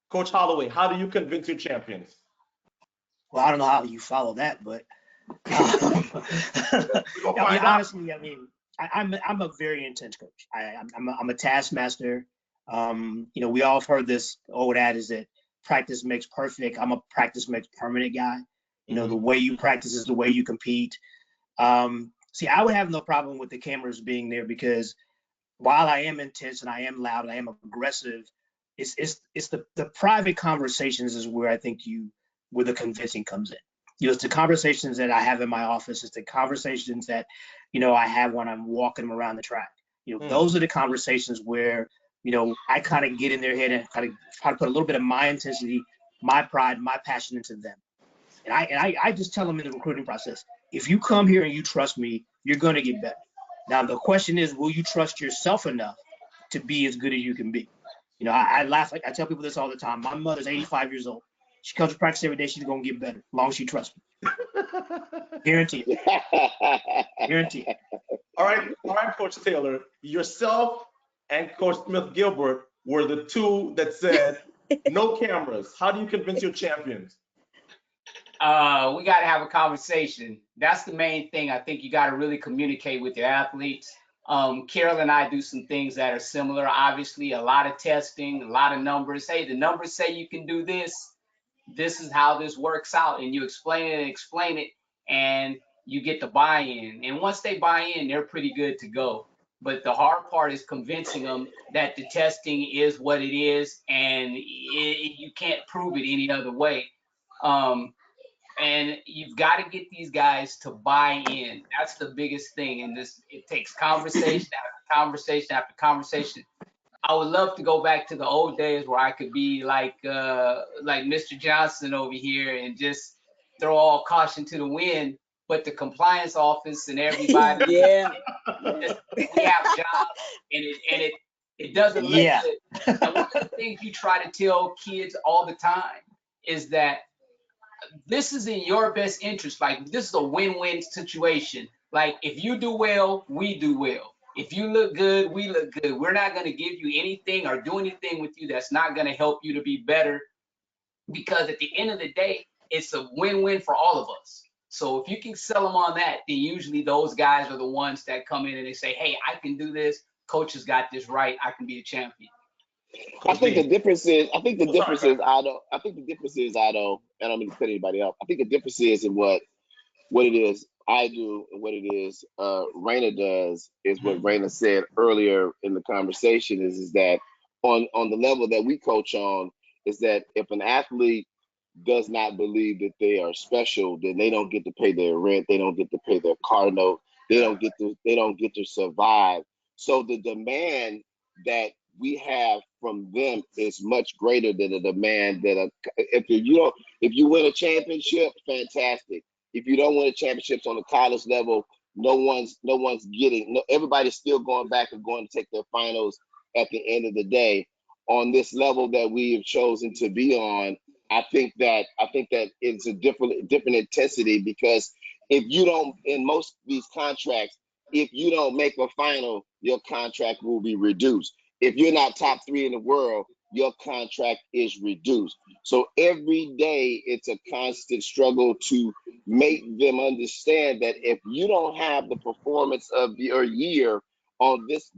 Coach Holloway, how do you convince your champions? Well, I don't know how you follow that, but honestly, I mean, I'm a very intense coach. I'm a taskmaster. We all have heard this old adage that practice makes perfect. I'm a practice makes permanent guy. The way you practice is the way you compete. See, I would have no problem with the cameras being there because while I am intense and I am loud and I am aggressive, it's the private conversations is where I think where the convincing comes in. It's the conversations that I have in my office. It's the conversations that, I have when I'm walking around the track. Those are the conversations where, I kind of get in their head and kind of try to put a little bit of my intensity, my pride, my passion into them. And I just tell them in the recruiting process, if you come here and you trust me, you're going to get better. Now, the question is, will you trust yourself enough to be as good as you can be? I laugh. I tell people this all the time. My mother's 85 years old. She comes to practice every day. She's going to get better as long as she trusts me. Guarantee it. Guarantee it. All right, Coach Taylor. Yourself and Coach Smith Gilbert were the two that said no cameras. How do you convince your champions? We got to have a conversation. That's the main thing. I think you got to really communicate with your athletes. Caryl and I do some things that are similar. Obviously, a lot of testing, a lot of numbers. Hey, the numbers say you can do this. This is how this works out. And you explain it, and you get the buy-in. And once they buy in, they're pretty good to go. But the hard part is convincing them that the testing is what it is, and you can't prove it any other way. And you've got to get these guys to buy in. That's the biggest thing. And it takes conversation after conversation after conversation. I would love to go back to the old days where I could be like Mr. Johnson over here and just throw all caution to the wind. But the compliance office and everybody, Yeah. we have jobs, and it doesn't look good. And one of the things you try to tell kids all the time is that this is in your best interest. Like, this is a win-win situation. Like, if you do well, we do well. If you look good, we look good. We're not going to give you anything or do anything with you that's not going to help you to be better, because at the end of the day, it's a win-win for all of us. So if you can sell them on that, then usually those guys are the ones that come in and they say, hey, I can do this. Coach has got this right. I can be a champion. I think the difference is, Otto. I think the difference is, Otto, and I don't mean to cut anybody off. I think the difference is in what it is I do and what it is Rana does is what Rana said earlier in the conversation is that on the level that we coach on is that if an athlete does not believe that they are special, then they don't get to pay their rent, they don't get to pay their car note, they don't get to survive. So the demand that we have from them is much greater than the demand that if you win a championship, fantastic. If you don't win a championships on the college level, no one's getting. Everybody's still going back and going to take their finals at the end of the day. On this level that we have chosen to be on, I think that it's a different intensity, because if you don't, in most of these contracts, if you don't make a final, your contract will be reduced. If you're not top 3 in the world, your contract is reduced. So every day it's a constant struggle to make them understand that if you don't have the performance of your year on this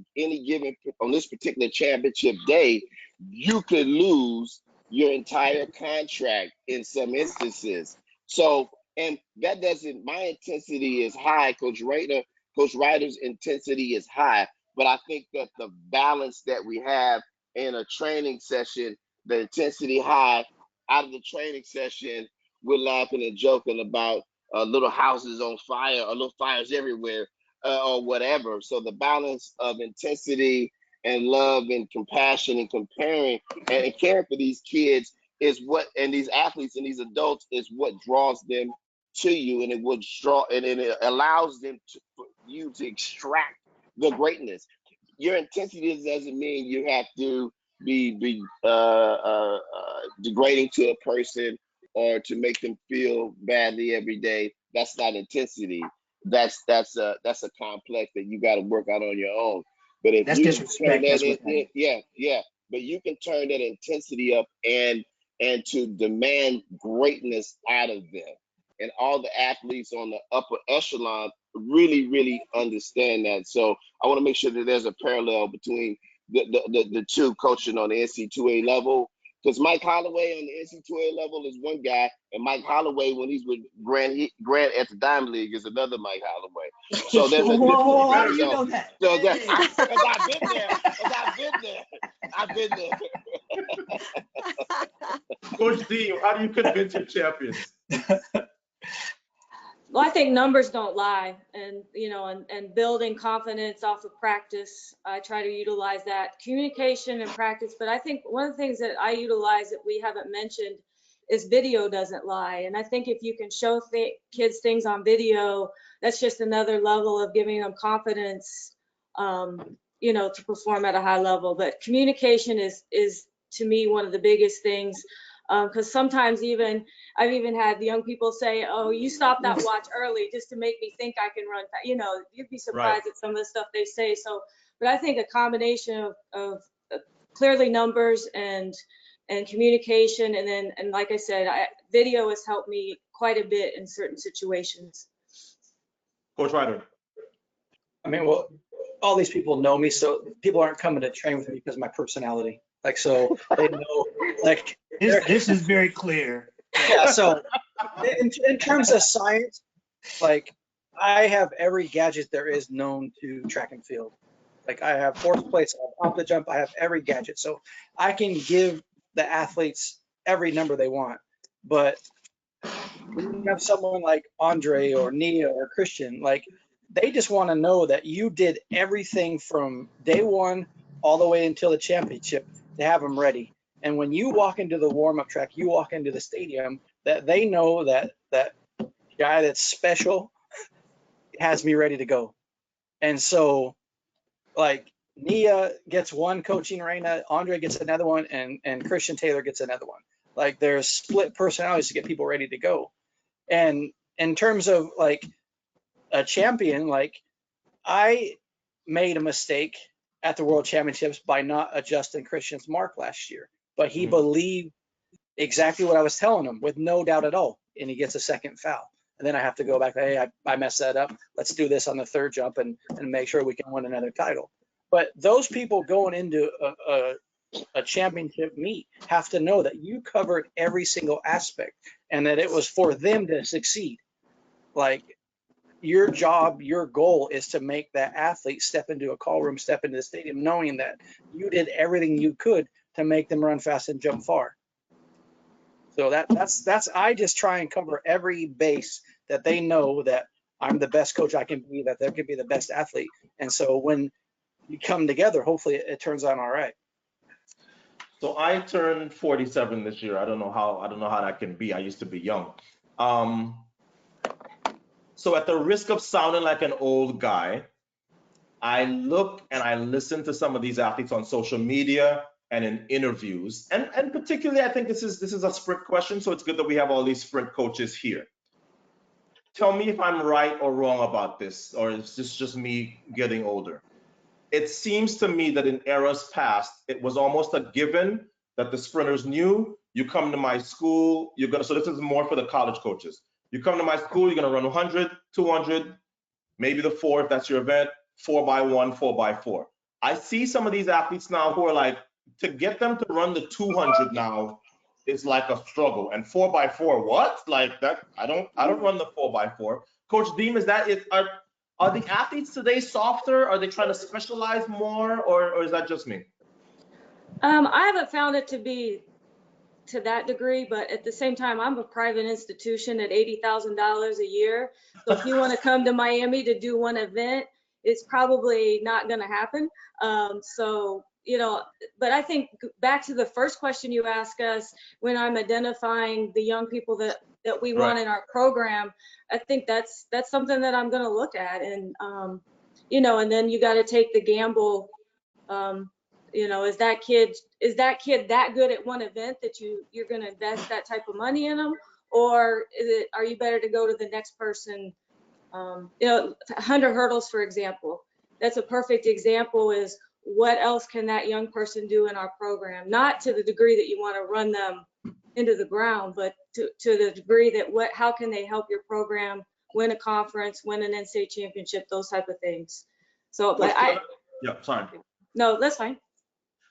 particular championship day, you could lose your entire contract in some instances. So, and that doesn't, my intensity is high. Coach Reider's intensity is high. But I think that the balance that we have in a training session, the intensity high, out of the training session, we're laughing and joking about little houses on fire or little fires everywhere or whatever. So the balance of intensity and love and compassion and comparing and caring for these kids is what, and these athletes and these adults is what draws them to you, and it allows them for you to extract the greatness. Your intensity doesn't mean you have to be degrading to a person or to make them feel badly every day. That's not intensity. That's a complex that you got to work out on your own. But if that's you disrespect, turn that but you can turn that intensity up and and to demand greatness out of them. And all the athletes on the upper echelon really, really understand that. So I want to make sure that there's a parallel between the two coaching on the NC2A level. Because Mike Holloway on the NC2A level is one guy, and Mike Holloway, when he's with Grant at the Diamond League, is another Mike Holloway. So there's a Whoa, how do difference. you know that? So because I've been there. Coach Deem, how do you convince your champions? Well, I think numbers don't lie, and and building confidence off of practice. I try to utilize that communication and practice. But I think one of the things that I utilize that we haven't mentioned is video doesn't lie. And I think if you can show kids things on video, that's just another level of giving them confidence, to perform at a high level. But communication is to me one of the biggest things. Because sometimes I've even had the young people say, "Oh, you stopped that watch early just to make me think I can run fast." You'd be surprised at some of the stuff they say. So, but I think a combination of clearly numbers and communication, and like I said, video has helped me quite a bit in certain situations. Coach Reider. I mean, well, all these people know me, so people aren't coming to train with me because of my personality. Like, so they know, like, This is very clear. yeah. So in terms of science, like, I have every gadget there is known to track and field. Like, I have fourth place, I have off the jump, I have every gadget. So I can give the athletes every number they want. But when you have someone like Andre or Nia or Christian, like, they just want to know that you did everything from day one all the way until the championship to have them ready. And when you walk into the warm-up track, you walk into the stadium, that they know that guy that's special has me ready to go. And so, like, Nia gets one coaching arena, Andre gets another one, and Christian Taylor gets another one. Like, there's split personalities to get people ready to go. And in terms of, like, a champion, like, I made a mistake at the World Championships by not adjusting Christian's mark last year. But he believed exactly what I was telling him with no doubt at all. And he gets a second foul. And then I have to go back, hey, I messed that up. Let's do this on the third jump and make sure we can win another title. But those people going into a championship meet have to know that you covered every single aspect and that it was for them to succeed. Like, your job, your goal is to make that athlete step into a call room, step into the stadium, knowing that you did everything you could to make them run fast and jump far. So that's I just try and cover every base that they know that I'm the best coach I can be, that they can be the best athlete. And so when you come together, hopefully it turns out all right. So I turned 47 this year. I don't know how that can be. I used to be young. So at the risk of sounding like an old guy, I look and I listen to some of these athletes on social media and in interviews. And particularly, I think this is a sprint question, so it's good that we have all these sprint coaches here. Tell me if I'm right or wrong about this, or is this just me getting older? It seems to me that in eras past, it was almost a given that the sprinters knew, you come to my school, so this is more for the college coaches. You come to my school, you're gonna run 100, 200, maybe the 4 if that's your event, 4x1, 4x4. I see some of these athletes now who are like, to get them to run the 200 now is like a struggle. And 4x4, what? Like that, I don't run the 4x4. Coach Deem, is that it? Are the athletes today softer? Are they trying to specialize more, or is that just me? I haven't found it to be to that degree, but at the same time, I'm a private institution at $80,000 a year. So if you want to come to Miami to do one event, it's probably not going to happen. But I think back to the first question you asked us, when I'm identifying the young people that we want in our program, I think that's something that I'm going to look at. And, and then you got to take the gamble. Is that kid that good at one event that you're going to invest that type of money in them, or are you better to go to the next person? 100 hurdles, for example, that's a perfect example. Is what else can that young person do in our program? Not to the degree that you want to run them into the ground, but to the degree that how can they help your program win a conference, win an NCAA championship, those type of things. So, but yeah, sorry. no, that's fine.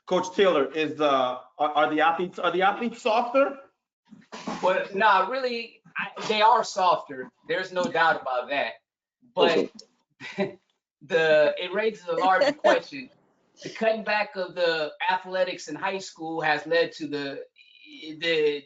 Coach Taylor, are the athletes softer? Well, nah, really, they are softer. There's no doubt about that. But it raises a larger question. The cutting back of the athletics in high school has led to the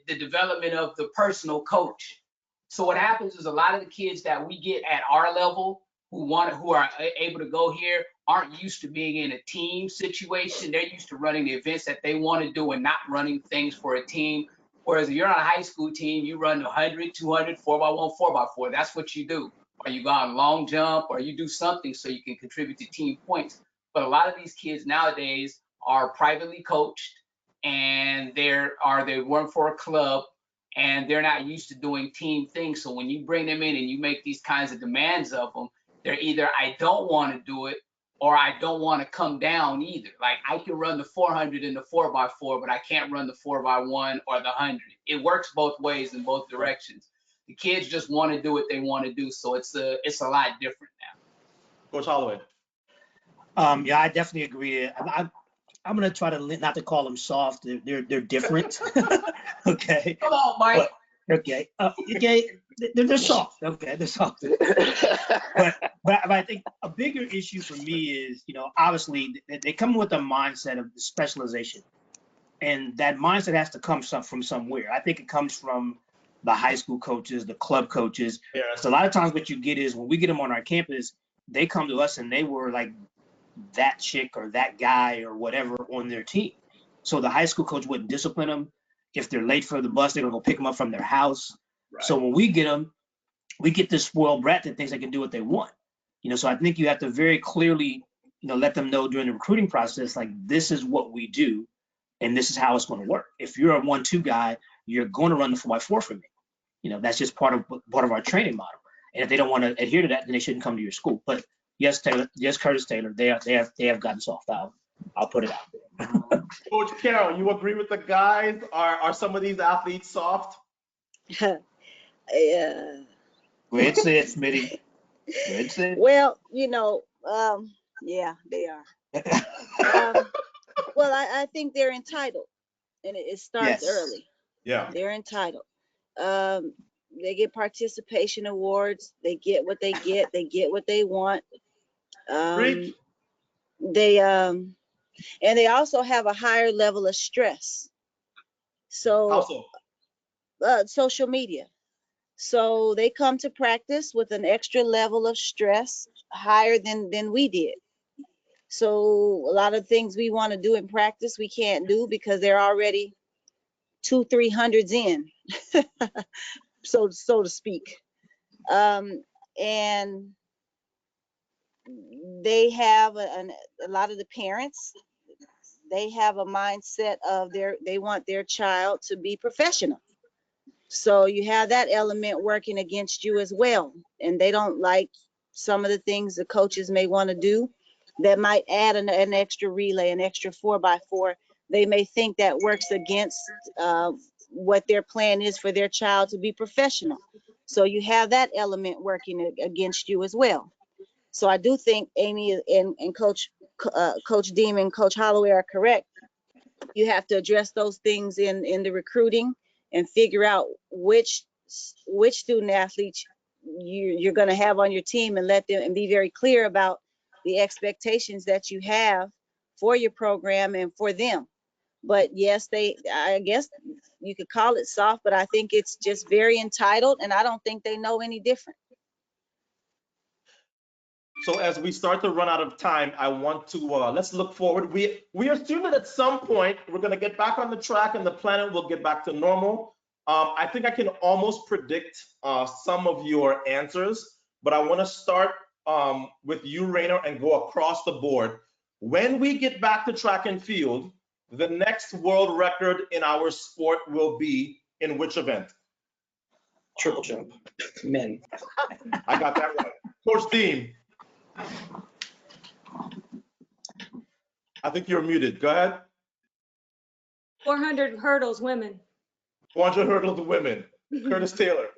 development of the personal coach. So what happens is a lot of the kids that we get at our level who are able to go here aren't used to being in a team situation. They're used to running the events that they want to do and not running things for a team. Whereas if you're on a high school team, you run 100, 200, 4x1, 4x4. That's what you do. Or you go on long jump, or you do something so you can contribute to team points. But a lot of these kids nowadays are privately coached, and they work for a club, and they're not used to doing team things. So when you bring them in and you make these kinds of demands of them, they're either I don't want to do it, or I don't want to come down either. Like I can run the 400 and the 4x4, but I can't run the 4x1 or the 100. It works both ways in both directions. The kids just want to do what they want to do, so it's a lot different now. Coach Holloway. Yeah, I definitely agree. I'm gonna try to not to call them soft. They're different. Okay. Come on, Mike. But, okay. Okay. They're soft. Okay, they're soft. But I think a bigger issue for me is, obviously they come with a mindset of specialization, and that mindset has to come from somewhere. I think it comes from the high school coaches, the club coaches. Yeah. So a lot of times what you get is when we get them on our campus, they come to us and they were like that chick or that guy or whatever on their team. So the high school coach wouldn't discipline them. If they're late for the bus, they're gonna go pick them up from their house. Right. So when we get them, we get this spoiled brat that thinks they can do what they want. So I think you have to very clearly, let them know during the recruiting process, like this is what we do and this is how it's going to work. If you're a 1-2 guy, you're going to run the 4x4 for me. That's just part of our training model. And if they don't want to adhere to that, then they shouldn't come to your school. But yes, Taylor, yes, Curtis Taylor, they have gotten soft. I'll put it out there. Coach Caryl, you agree with the guys? Are some of these athletes soft? Yeah. Go ahead, say it, Smitty. Go ahead, say it. Well, yeah, they are. Well, I think they're entitled, and it starts early. Yeah. They're entitled. They get participation awards. They get what they get. They get what they want. They and they also have a higher level of stress. So, how so? Social media. So they come to practice with an extra level of stress higher than we did. So a lot of things we want to do in practice, we can't do because they're already 200-300s in, so to speak. And they have a lot of the parents, they have a mindset of they want their child to be professional. So you have that element working against you as well. And they don't like some of the things the coaches may want to do that might add an extra relay, an extra 4x4. They may think that works against what their plan is for their child to be professional. So you have that element working against you as well. So I do think Amy and Coach Deem and Coach Holloway are correct. You have to address those things in the recruiting and figure out which student athletes you're going to have on your team, and let them and be very clear about the expectations that you have for your program and for them. But yes, I guess you could call it soft, but I think it's just very entitled, and I don't think they know any different. So as we start to run out of time, I want to let's look forward. We assume that at some point we're going to get back on the track and the planet will get back to normal. I think I can almost predict some of your answers, but I want to start with you, Rana, and go across the board. When we get back to track and field, the next world record in our sport will be in which event? Triple jump, men. I got that right. Coach Deem. I think you're muted. Go ahead. 400 hurdles, women. 400 hurdles women. Curtis Taylor.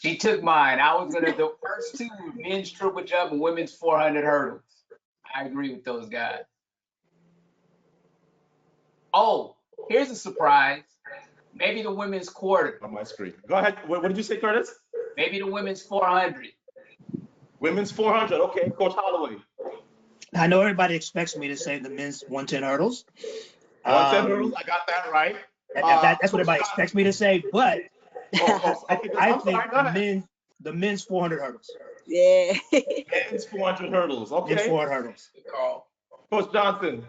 She took mine. I was gonna the first two were men's triple jump and women's 400 hurdles. I agree with those guys. Oh, here's a surprise. Maybe the women's quarter. On my screen. Go ahead. What did you say, Curtis? Maybe the women's 400. Women's 400. Okay, Coach Holloway. I know everybody expects me to say the men's 110 hurdles. 110 hurdles. I got that right. That's what everybody expects me to say, but Okay, I I'm think sorry. Go ahead. the men's 400 hurdles. Yeah. Men's 400 hurdles. Men's Okay. 400 hurdles. Good call. Coach Johnson.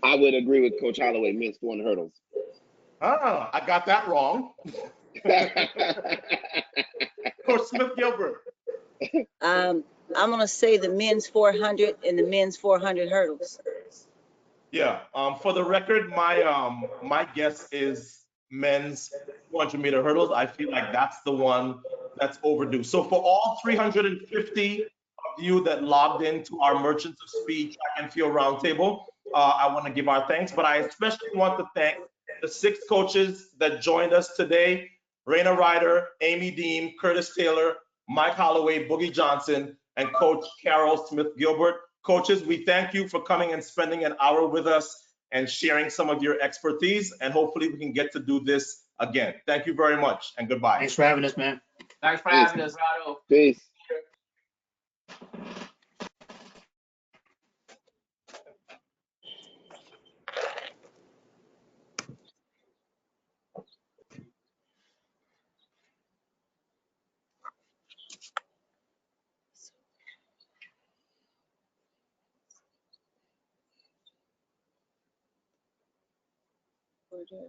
I would agree with Coach Holloway, men's 400 hurdles. I got that wrong. Coach Smith Gilbert. I'm gonna say the men's 400 and the men's 400 hurdles. Yeah. For the record, my guess is men's 400-meter hurdles. I feel like that's the one that's overdue. So for all 350 of you that logged into our Merchants of Speed Track and Field Roundtable, I want to give our thanks, but I especially want to thank the 6 coaches that joined us today: Rana, Reider, Amy Deem, Curtis Taylor, Mike Holloway, Boogie Johnson, and Coach Caryl Smith Gilbert. Coaches, we thank you for coming and spending an hour with us and sharing some of your expertise, and hopefully we can get to do this again. Thank you very much, and goodbye. Thanks for having us, man. Thanks for having us, Ato. Peace. Order.